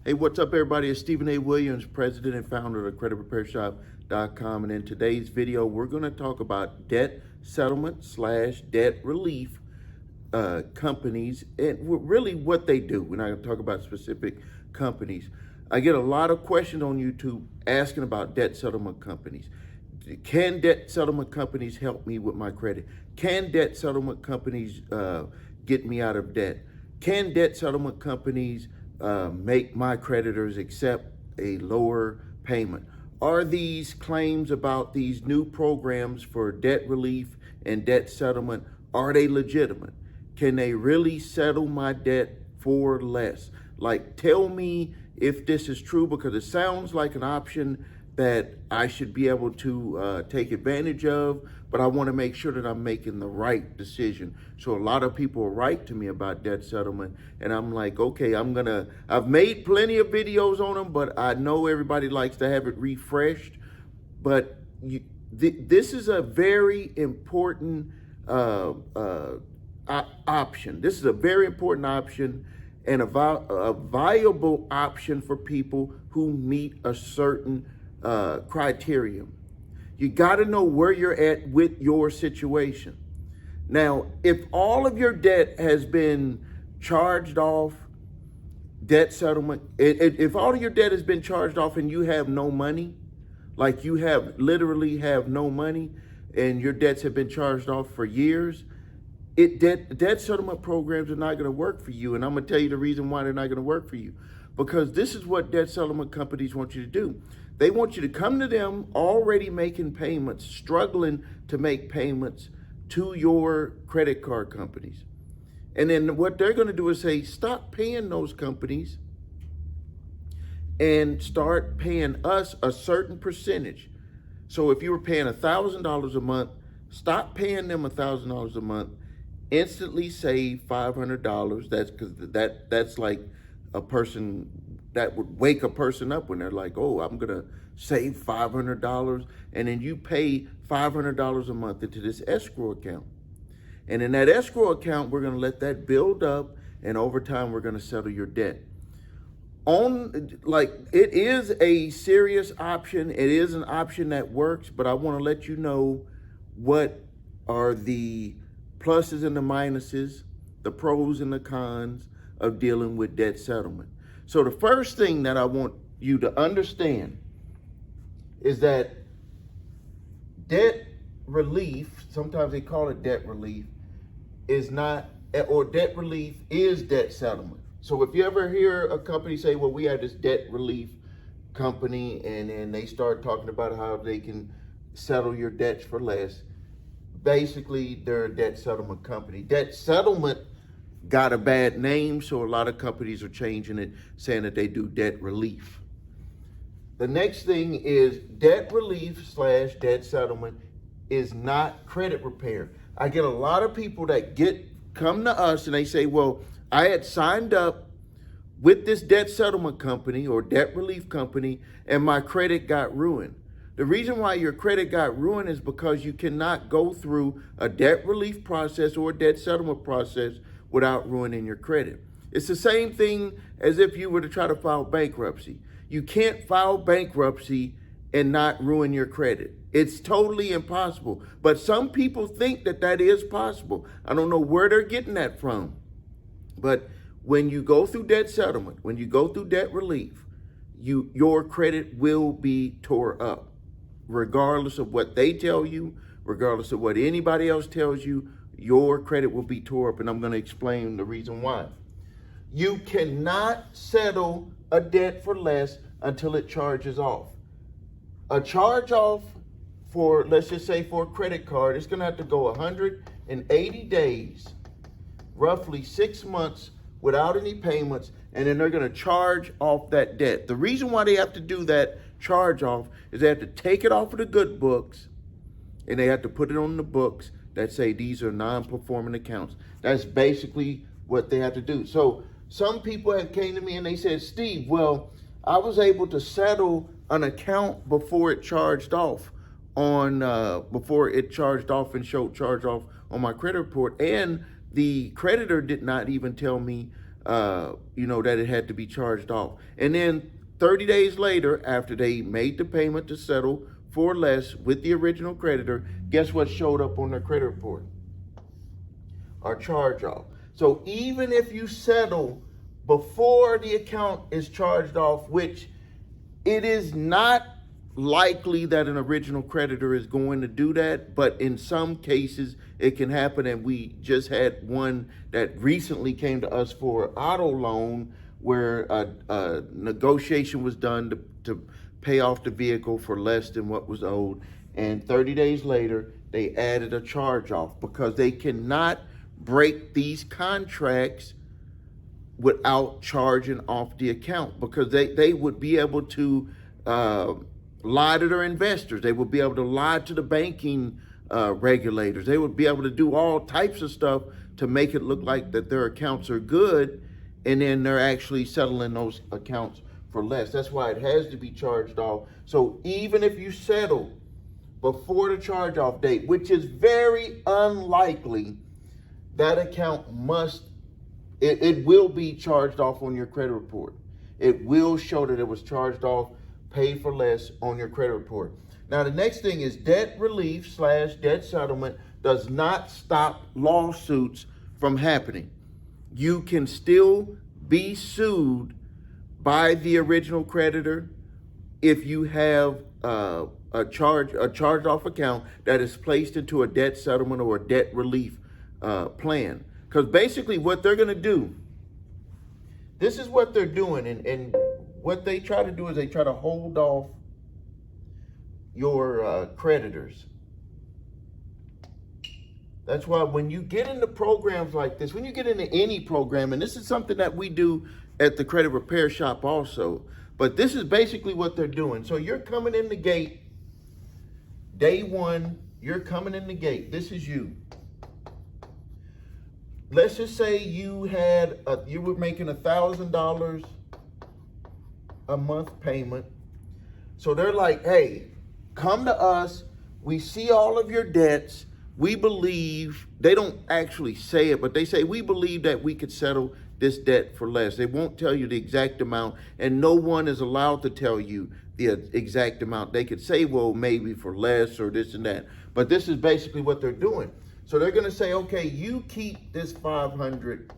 Hey, what's up, everybody? It's Stephen A. Williams, president and founder of creditrepairshop.com. And in today's video, we're going to talk about debt settlement / debt relief companies and really what they do. We're not going to talk about specific companies. I get a lot of questions on YouTube asking about debt settlement companies. Can debt settlement companies help me with my credit? Can debt settlement companies get me out of debt? Can debt settlement companies make my creditors accept a lower payment? Are these claims about these new programs for debt relief and debt settlement, are they legitimate? Can they really settle my debt for less? Like, tell me if this is true, because it sounds like an option that I should be able to take advantage of, but I want to make sure that I'm making the right decision. So a lot of people write to me about debt settlement, and I'm like, okay, I've made plenty of videos on them, but I know everybody likes to have it refreshed. But this is a very important option. This is a very important option and a viable option for people who meet a certain criterion. You got to know where you're at with your situation. Now, if all of your debt has been charged off, debt settlement, if all of your debt has been charged off and you have no money, like you literally have no money and your debts have been charged off for years, debt settlement programs are not going to work for you. And I'm going to tell you the reason why they're not going to work for you. Because this is what debt settlement companies want you to do. They want you to come to them already making payments, struggling to make payments to your credit card companies. And then what they're going to do is say, stop paying those companies and start paying us a certain percentage. So if you were paying $1,000 a month, stop paying them $1,000 a month, instantly save $500. That's because that's like a person that would wake a person up when they're like, oh, I'm going to save $500. And then you pay $500 a month into this escrow account. And in that escrow account, we're going to let that build up. And over time, we're going to settle your debt. It is a serious option. It is an option that works. But I want to let you know what are the pluses and the minuses, the pros and the cons of dealing with debt settlement. So the first thing that I want you to understand is that debt relief, sometimes they call it debt relief, is not, or debt relief is debt settlement. So if you ever hear a company say, well, we have this debt relief company, and then they start talking about how they can settle your debts for less, basically they're a debt settlement company. Debt settlement got a bad name, so a lot of companies are changing it, saying that they do debt relief. The next thing is debt relief / debt settlement is not credit repair. I get a lot of people that come to us and they say, well, I had signed up with this debt settlement company or debt relief company and my credit got ruined. The reason why your credit got ruined is because you cannot go through a debt relief process or a debt settlement process without ruining your credit. It's the same thing as if you were to try to file bankruptcy. You can't file bankruptcy and not ruin your credit. It's totally impossible. But some people think that that is possible. I don't know where they're getting that from. But when you go through debt settlement, when you go through debt relief, your credit will be tore up, regardless of what they tell you, regardless of what anybody else tells you. Your credit will be tore up, and I'm going to explain the reason why. You cannot settle a debt for less until it charges off. A charge off for, let's just say for a credit card, it's going to have to go 180 days, roughly 6 months without any payments, and then they're going to charge off that debt. The reason why they have to do that charge off is they have to take it off of the good books, and they have to put it on the books that say these are non-performing accounts. That's basically what they have to do. So some people have came to me and they said, Steve, well, I was able to settle an account before it charged off and showed charge off on my credit report. And the creditor did not even tell me that it had to be charged off. And then 30 days later, after they made the payment to settle for less with the original creditor, guess what showed up on their credit report? Our charge off. So even if you settle before the account is charged off, which it is not likely that an original creditor is going to do that, but in some cases it can happen. And we just had one that recently came to us for an auto loan where a negotiation was done to pay off the vehicle for less than what was owed. And 30 days later, they added a charge off because they cannot break these contracts without charging off the account, because they would be able to lie to their investors. They would be able to lie to the banking regulators. They would be able to do all types of stuff to make it look like that their accounts are good, and then they're actually settling those accounts for less. That's why it has to be charged off. So even if you settle before the charge off date, which is very unlikely, that account it will be charged off on your credit report. It will show that it was charged off, paid for less on your credit report. Now, the next thing is debt relief / debt settlement does not stop lawsuits from happening. You can still be sued by the original creditor if you have a charged off account that is placed into a debt settlement or a debt relief plan. Because basically what they're going to do, this is what they're doing, and what they try to do is they try to hold off your creditors. That's why when you get into programs like this, when you get into any program, and this is something that we do at the credit repair shop also, but this is basically what they're doing. So you're coming in the gate, day one, you're coming in the gate. This is you. Let's just say you were making $1,000 a month payment. So they're like, hey, come to us. We see all of your debts. We believe, they don't actually say it, but they say, we believe that we could settle this debt for less. They won't tell you the exact amount, and no one is allowed to tell you the exact amount. They could say, well, maybe for less or this and that, but this is basically what they're doing. So they're going to say, okay, you keep this $500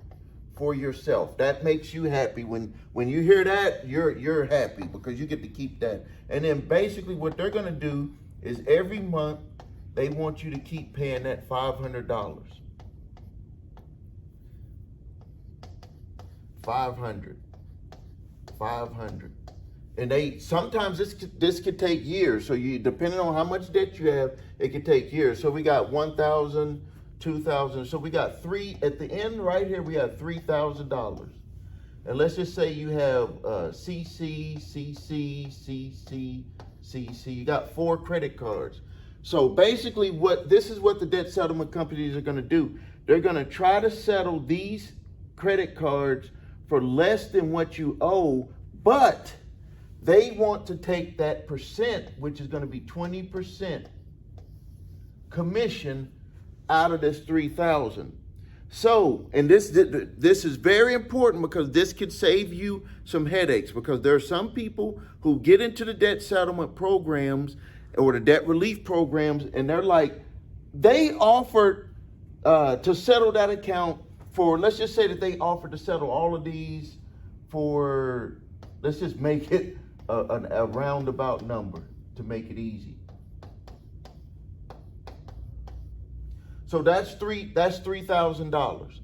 for yourself. That makes you happy. When you hear that, you're happy because you get to keep that. And then basically what they're going to do is every month they want you to keep paying that $500. $500. And sometimes this could take years. So depending on how much debt you have, it could take years. So we got 1,000, 2,000. So we got at the end right here, we have $3,000. And let's just say you have CC. You got 4 credit cards. So basically this is what the debt settlement companies are going to do. They're going to try to settle these credit cards for less than what you owe, but they want to take that percent, which is going to be 20% commission out of this $3,000. So, and this is very important because this could save you some headaches, because there are some people who get into the debt settlement programs or the debt relief programs, and they're like, they offered to settle that account for, let's just say that they offered to settle all of these for, let's just make it a roundabout number to make it easy. So that's $3,000.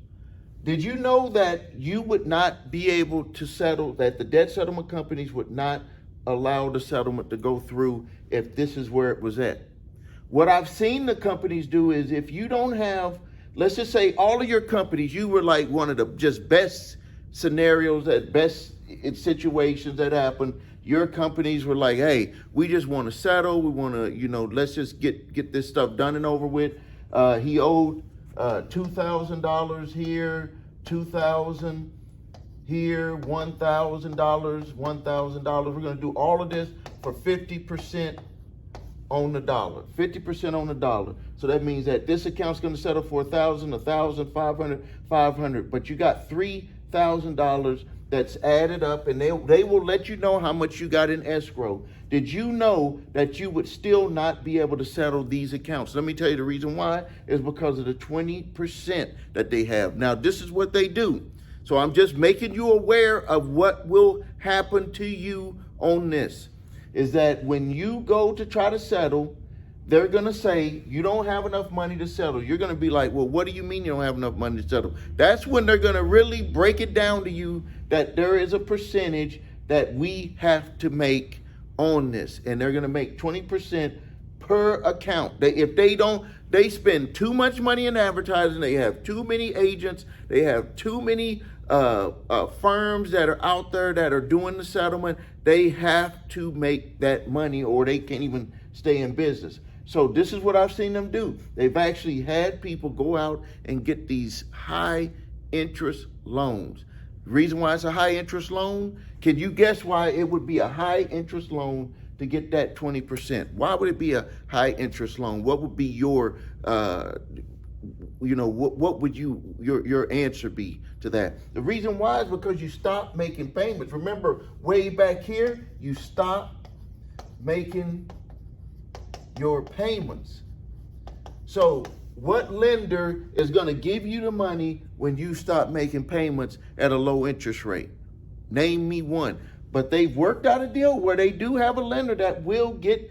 Did you know that you would not be able to settle, that the debt settlement companies would not allow the settlement to go through if this is where it was at? What I've seen the companies do is, if you don't have, let's just say all of your companies, you were like one of the just best scenarios, at best situations that happened. Your companies were like, hey, we just want to settle. We want to, let's just get this stuff done and over with. He owed $2,000 here, $2,000 here, $1,000, $1,000. We're going to do all of this for 50% on the dollar, 50% on the dollar. So that means that this account's going to settle for $1,000, $1,000, $500, $500. But you got $3,000 $20,000 that's added up, and they will let you know how much you got in escrow. Did you know that you would still not be able to settle these accounts? Let me tell you the reason why is because of the 20% that they have. Now, this is what they do. So I'm just making you aware of what will happen to you on this, is that when you go to try to settle, they're going to say, you don't have enough money to settle. You're going to be like, well, what do you mean you don't have enough money to settle? That's when they're going to really break it down to you that there is a percentage that we have to make on this. And they're going to make 20% per account. If they spend too much money in advertising, they have too many agents, they have too many firms that are out there that are doing the settlement, they have to make that money or they can't even stay in business. So this is what I've seen them do. They've actually had people go out and get these high interest loans. The reason why it's a high interest loan, can you guess why it would be a high interest loan to get that 20%? Why would it be a high interest loan? What would be your what would your answer be to that? The reason why is because you stop making payments. Remember, way back here, you stop making your payments. So what lender is going to give you the money when you stop making payments at a low interest rate? Name me one. But they've worked out a deal where they do have a lender that will give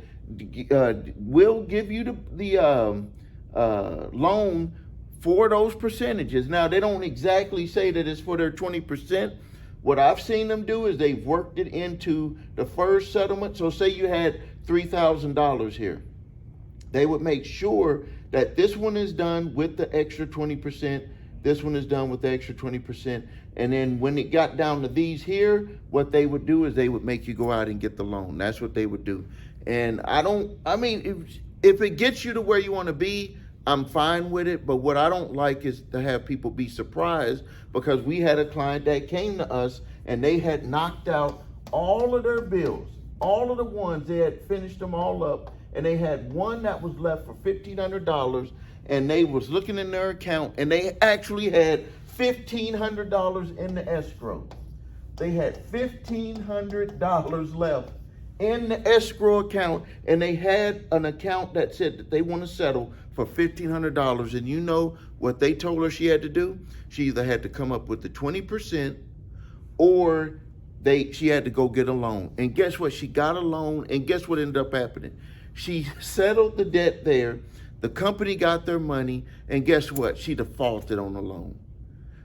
you the loan for those percentages. Now, they don't exactly say that it's for their 20%. What I've seen them do is they've worked it into the first settlement. So say you had $3,000 here. They would make sure that this one is done with the extra 20%. This one is done with the extra 20%. And then when it got down to these here, what they would do is they would make you go out and get the loan. That's what they would do. And if it gets you to where you want to be, I'm fine with it. But what I don't like is to have people be surprised, because we had a client that came to us and they had knocked out all of their bills, all of the ones, they had finished them all up. And they had one that was left for $1,500, and they was looking in their account, and they actually had $1,500 in the escrow. They had $1,500 left in the escrow account, and they had an account that said that they want to settle for $1,500. And you know what they told her she had to do? She either had to come up with the 20% or she had to go get a loan. And guess what? She got a loan, and guess what ended up happening? She settled the debt there. The company got their money, and guess what? She defaulted on the loan.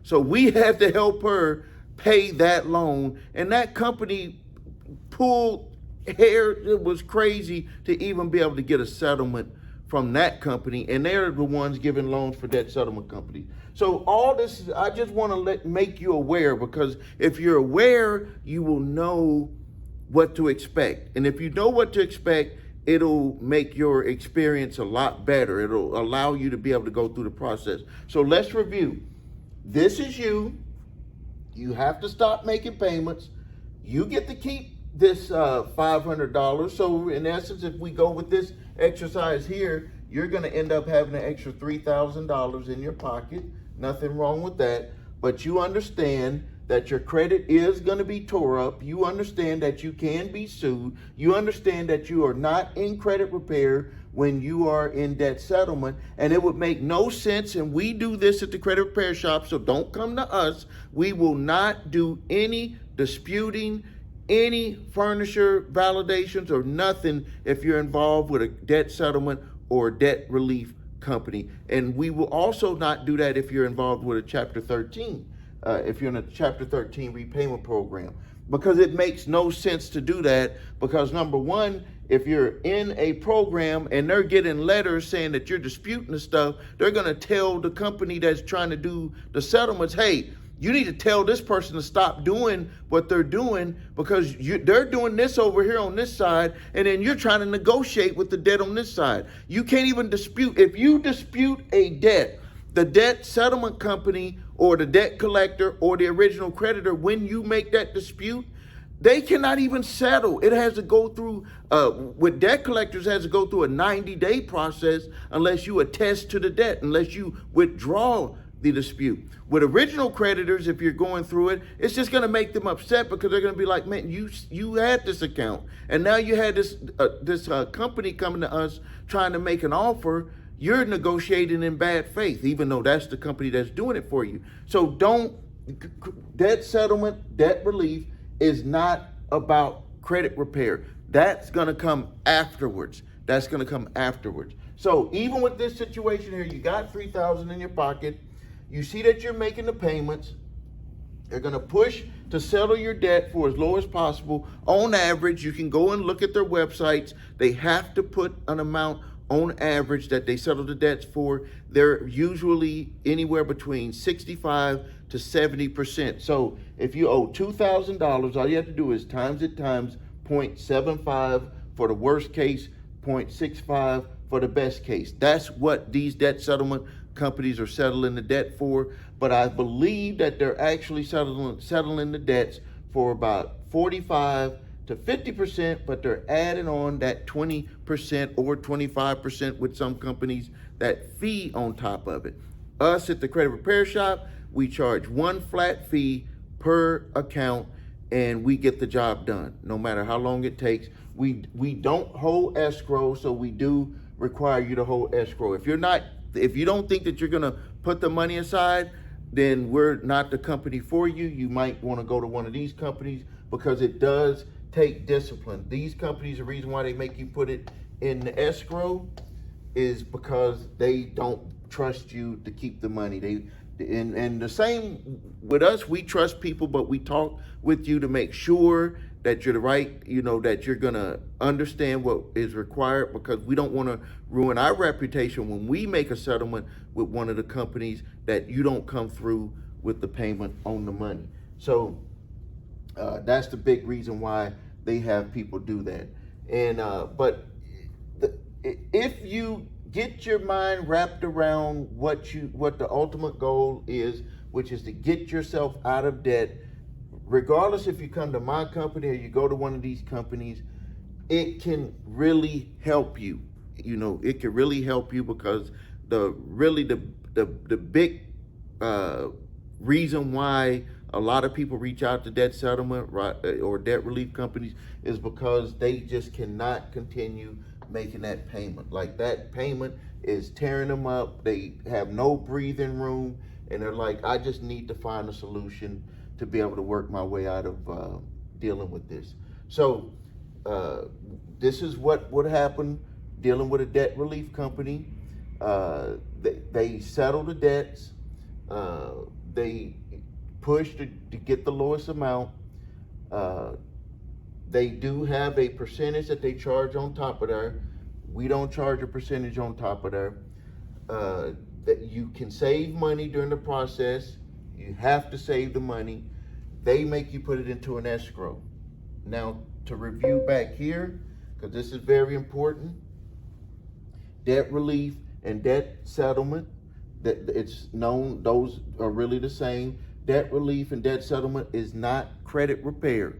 So we had to help her pay that loan, and that company pulled hair. It was crazy to even be able to get a settlement from that company, and they're the ones giving loans for that settlement company. So all this, I just want to make you aware, because if you're aware, you will know what to expect. And if you know what to expect, it'll make your experience a lot better. It'll allow you to be able to go through the process. So let's review. This is you. You have to stop making payments. You get to keep this $500. So in essence, if we go with this exercise here, you're going to end up having an extra $3,000 in your pocket. Nothing wrong with that. But you understand that your credit is going to be tore up. You understand that you can be sued. You understand that you are not in credit repair when you are in debt settlement. And it would make no sense, and we do this at the credit repair shop, so don't come to us. We will not do any disputing, any furniture validations or nothing if you're involved with a debt settlement or debt relief company. And we will also not do that if you're involved with a Chapter 13. If you're in a Chapter 13 repayment program, because it makes no sense to do that. Because number one, if you're in a program and they're getting letters saying that you're disputing the stuff, they're going to tell the company that's trying to do the settlements, hey, you need to tell this person to stop doing what they're doing, because they're doing this over here on this side, and then you're trying to negotiate with the debt on this side. You can't even dispute. If you dispute a debt, the debt settlement company or the debt collector or the original creditor, when you make that dispute, they cannot even settle. It has to go through, with debt collectors, it has to go through a 90-day process unless you attest to the debt, unless you withdraw the dispute. With original creditors, if you're going through it, it's just going to make them upset because they're going to be like, man, you had this account, and now you had this company coming to us trying to make an offer. You're negotiating in bad faith, even though that's the company that's doing it for you. So debt settlement, debt relief is not about credit repair. That's going to come afterwards. That's going to come afterwards. So even with this situation here, you got $3,000 in your pocket. You see that you're making the payments. They're going to push to settle your debt for as low as possible. On average, you can go and look at their websites. They have to put an amount on average that they settle the debts for. They're usually anywhere between 65 to 70%. So if you owe $2,000, all you have to do is times it times 0.75 for the worst case, 0.65 for the best case. That's what these debt settlement companies are settling the debt for. But I believe that they're actually settling the debts for about 45 to 50%, but they're adding on that 20% or 25% with some companies, that fee on top of it. Us at the Credit Repair Shop, we charge one flat fee per account, and we get the job done, no matter how long it takes. We don't hold escrow, so we do require you to hold escrow. If you don't think that you're gonna put the money aside, then we're not the company for you. You might want to go to one of these companies because it does take discipline. These companies, the reason why they make you put it in the escrow is because they don't trust you to keep the money. And the same with us, we trust people, but we talk with you to make sure that you're the right, that you're gonna understand what is required, because we don't want to ruin our reputation when we make a settlement with one of the companies that you don't come through with the payment on the money. So that's the big reason why they have people do that. And but if you get your mind wrapped around what the ultimate goal is, which is to get yourself out of debt, regardless if you come to my company or you go to one of these companies, it can really help you. It can really help you, because the big reason why a lot of people reach out to debt settlement or debt relief companies is because they just cannot continue making that payment. Like, that payment is tearing them up. They have no breathing room, and they're like, I just need to find a solution to be able to work my way out of dealing with this. So this is what would happen dealing with a debt relief company. They settle the debts. They push to get the lowest amount. They do have a percentage that they charge on top of there. We don't charge a percentage on top of there. That you can save money during the process. You have to save the money. They make you put it into an escrow. Now, to review back here, because this is very important, debt relief and debt settlement, it's known, those are really the same. Debt relief and debt settlement is not credit repair.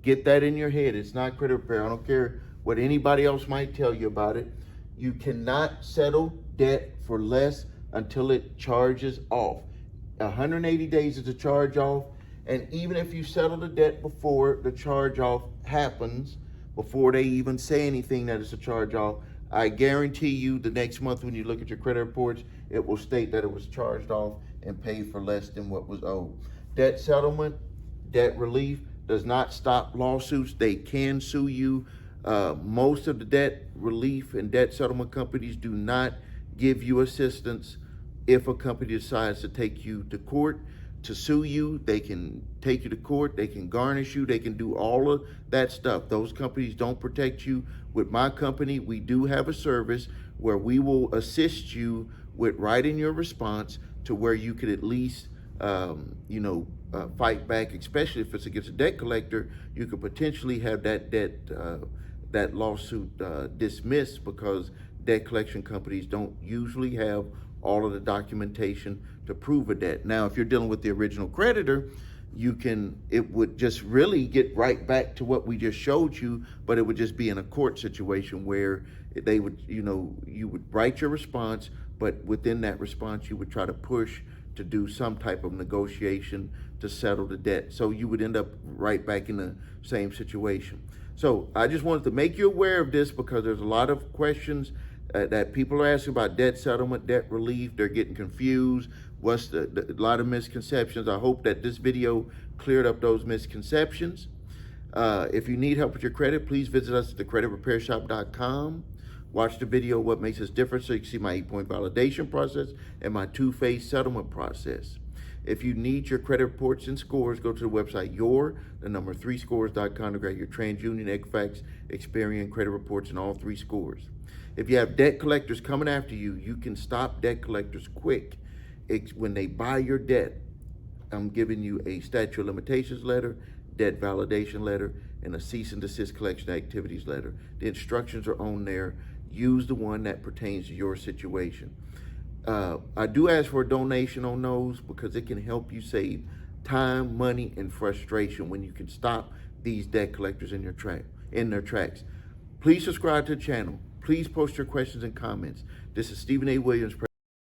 Get that in your head. It's not credit repair. I don't care what anybody else might tell you about it. You cannot settle debt for less until it charges off. 180 days is the charge off. And even if you settle the debt before the charge off happens, before they even say anything that it's a charge off, I guarantee you the next month when you look at your credit reports, it will state that it was charged off and paid for less than what was owed. Debt settlement, debt relief does not stop lawsuits. They can sue you. Most of the debt relief and debt settlement companies do not give you assistance if a company decides to take you to court to sue you. They can take you to court, they can garnish you, they can do all of that stuff. Those companies don't protect you. With my company, we do have a service where we will assist you with writing your response to where you could at least fight back, especially if it's against a debt collector. You could potentially have that lawsuit dismissed, because debt collection companies don't usually have all of the documentation to prove a debt. Now, if you're dealing with the original creditor, it would just really get right back to what we just showed you, but it would just be in a court situation where they would, you would write your response, but within that response, you would try to push to do some type of negotiation to settle the debt. So you would end up right back in the same situation. So I just wanted to make you aware of this because there's a lot of questions that people are asking about debt settlement, debt relief. They're getting confused. What's a lot of misconceptions. I hope that this video cleared up those misconceptions. If you need help with your credit, please visit us at thecreditrepairshop.com. Watch the video, What Makes Us Different, so you can see my 8-point validation process and my 2-phase settlement process. If you need your credit reports and scores, go to the website your3scores.com to grab your TransUnion, Equifax, Experian credit reports and all 3 scores. If you have debt collectors coming after you, you can stop debt collectors quick. When they buy your debt, I'm giving you a statute of limitations letter, debt validation letter, and a cease and desist collection activities letter. The instructions are on there. Use the one that pertains to your situation. I do ask for a donation on those because it can help you save time, money, and frustration when you can stop these debt collectors in their tracks. Please subscribe to the channel. Please post your questions and comments. This is Stephen A. Williams,